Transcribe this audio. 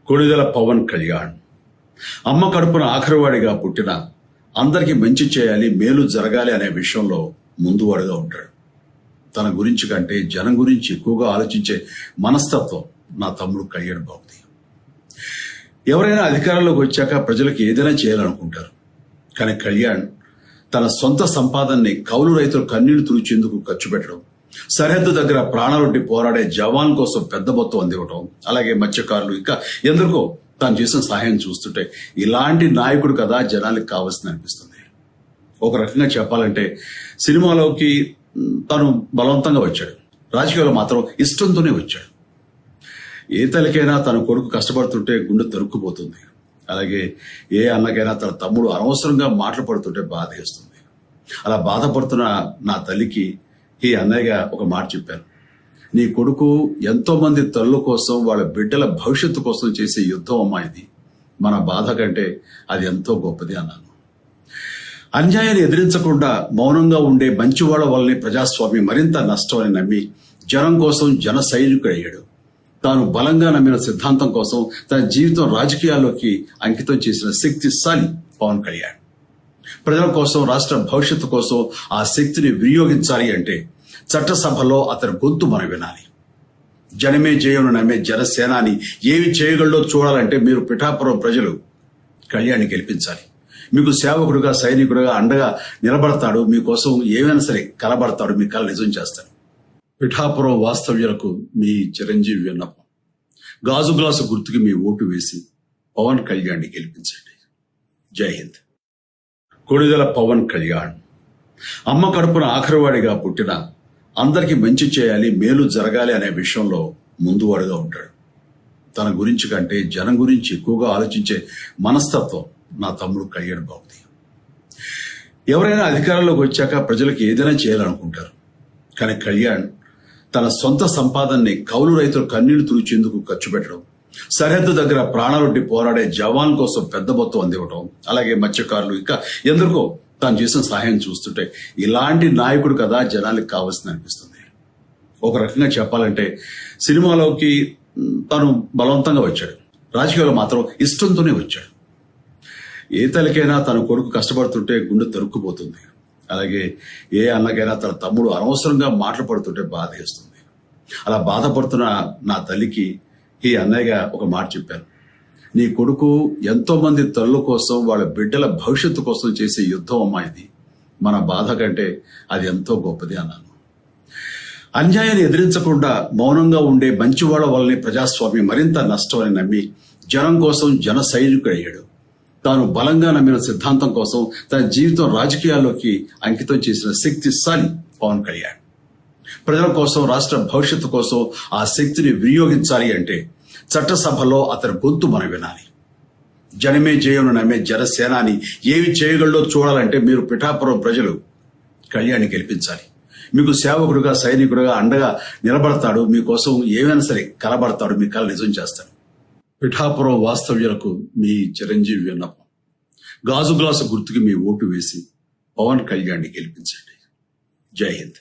కొణిదెల పవన్ కళ్యాణ్ అమ్మ కడుపున ఆఖరివాడిగా పుట్టిన అందరికీ మంచి చేయాలి, మేలు జరగాలి అనే విషయంలో ముందువాడుగా ఉంటాడు. తన గురించి కంటే జనం గురించి ఎక్కువగా ఆలోచించే మనస్తత్వం నా తమ్ముడు కళ్యాణ్ బాబుది. ఎవరైనా అధికారంలోకి వచ్చాక ప్రజలకు ఏదైనా చేయాలనుకుంటారు. కానీ కళ్యాణ్ తన సొంత సంపాదనని కౌలు రైతులు కన్నీళ్లు తుడిచేందుకు ఖర్చు పెట్టడం, సరిహద్దు దగ్గర ప్రాణాలొడ్డి పోరాడే జవాన్ కోసం పెద్ద మొత్తం అందివ్వటం, అలాగే మత్స్యకారులు ఇంకా ఎందరికో తాను చేసిన సహాయం చూస్తుంటే ఇలాంటి నాయకుడు కదా జనానికి కావాల్సింది అనిపిస్తుంది. ఒక రకంగా చెప్పాలంటే సినిమాలోకి తను బలవంతంగా వచ్చాడు, రాజకీయాల్లో మాత్రం ఇష్టంతోనే వచ్చాడు. ఏ తల్లికైనా తన కొడుకు కష్టపడుతుంటే గుండె తరుక్కుపోతుంది. అలాగే ఏ అన్నకైనా తన తమ్ముడు అనవసరంగా మాటలు పడుతుంటే బాధ వేస్తుంది. అలా బాధపడుతున్న నా తల్లికి ఈ అన్నయ్యగా ఒక మాట చెప్పాను. నీ కొడుకు ఎంతో మంది తల్లుల కోసం, వాళ్ళ బిడ్డల భవిష్యత్తు కోసం చేసే యుద్ధం అమ్మా ఇది. మన బాధ కంటే అది ఎంతో గొప్పది అన్నాను. అన్యాయాన్ని ఎదిరించకుండా మౌనంగా ఉండే మంచివాళ్ల వల్లనే ప్రజాస్వామ్యం మరింత నష్టం అని నమ్మి జనం కోసం జన సైనికుడు అయ్యాడు. తాను బలంగా నమ్మిన సిద్ధాంతం కోసం తన జీవితం రాజకీయాల్లోకి అంకితం చేసిన శక్తిశాలి పవన్ కళ్యాణ్. ప్రజల కోసం, రాష్ట్ర భవిష్యత్తు కోసం ఆ శక్తిని వినియోగించాలి అంటే చట్టసభలో అతని గొంతు మనం వినాలి. జనమే జయను నమ్మే జనసేనాని ఏమి చేయగలడో చూడాలంటే మీరు పిఠాపురం ప్రజలు కళ్యాణ్ని గెలిపించాలి. మీకు సేవకుడుగా, సైనికుడుగా అండగా నిలబడతాడు. మీకోసం ఏమైనా సరే కలబడతాడు. మీ కళ నిజం చేస్తాడు. పిఠాపురం వాస్తవ్యులకు మీ చిరంజీవి విన్నపం. గాజు గ్లాసు గుర్తుకి మీ ఓటు వేసి పవన్ కళ్యాణ్ని గెలిపించండి. జై హింద్. కొణిదెల పవన్ కళ్యాణ్ అమ్మ కడుపున ఆఖరివాడిగా పుట్టిన అందరికీ మంచి చేయాలి, మేలు జరగాలి అనే విషయంలో ముందువాడుగా ఉంటాడు. తన గురించి కంటే జనం గురించి ఎక్కువగా ఆలోచించే మనస్తత్వం నా తమ్ముడు కళ్యాణ్ బాబుది. ఎవరైనా అధికారంలోకి వచ్చాక ప్రజలకు ఏదైనా చేయాలనుకుంటారు. కానీ కళ్యాణ్ తన సొంత సంపాదనని కౌలు రైతులు కన్నీళ్లు తుడిచేందుకు ఖర్చు పెట్టడం, సరిహద్దు దగ్గర ప్రాణాలొడ్డి పోరాడే జవాన్ కోసం పెద్ద మొత్తం అందివ్వటం, అలాగే మత్స్యకారులు ఇంకా ఎందరికో తాను చేసిన సహాయం చూస్తుంటే ఇలాంటి నాయకుడు కదా జనానికి కావాల్సింది అనిపిస్తుంది. ఒక రకంగా చెప్పాలంటే సినిమాలోకి తను బలవంతంగా వచ్చాడు, రాజకీయాల్లో మాత్రం ఇష్టంతోనే వచ్చాడు. ఏ తల్లికైనా తన కొడుకు కష్టపడుతుంటే గుండె తరుక్కుపోతుంది. అలాగే ఏ అన్నకైనా తన తమ్ముడు అనవసరంగా మాటలు పడుతుంటే బాధ వేస్తుంది. అలా బాధపడుతున్న నా తల్లికి ఈ అన్నయ్యగా ఒక మాట చెప్పాను. నీ కొడుకు ఎంతో మంది తల్లుల కోసం, వాళ్ళ బిడ్డల భవిష్యత్తు కోసం చేసే యుద్ధం అమ్మా ఇది. మన బాధ కంటే అది ఎంతో గొప్పది అన్నాను. అన్యాయాన్ని ఎదిరించకుండా మౌనంగా ఉండే మంచివాళ్ల వల్లనే ప్రజాస్వామ్యం మరింత నష్టం అని నమ్మి జనం కోసం జన సైనికుడు అయ్యాడు. తాను బలంగా నమ్మిన సిద్ధాంతం కోసం తన జీవితం రాజకీయాల్లోకి అంకితం చేసిన శక్తిశాలి పవన్ కళ్యాణ్. ప్రజల కోసం, రాష్ట్ర భవిష్యత్తు కోసం ఆ శక్తిని వినియోగించాలి అంటే చట్టసభలో అతని గొంతు మనం వినాలి. జనమే జయను నమ్మే జనసేనాని ఏమి చేయగలడో చూడాలంటే మీరు పిఠాపురం ప్రజలు కళ్యాణ్ని గెలిపించాలి. మీకు సేవకుడుగా, సైనికుడుగా అండగా నిలబడతాడు. మీకోసం ఏమైనా సరే కలబడతాడు. మీ కళ నిజం చేస్తాడు. పిఠాపురం వాస్తవ్యులకు మీ చిరంజీవి విన్నపం. గాజు గ్లాసు గుర్తుకి మీ ఓటు వేసి పవన్ కళ్యాణ్ని గెలిపించండి. జై హింద్.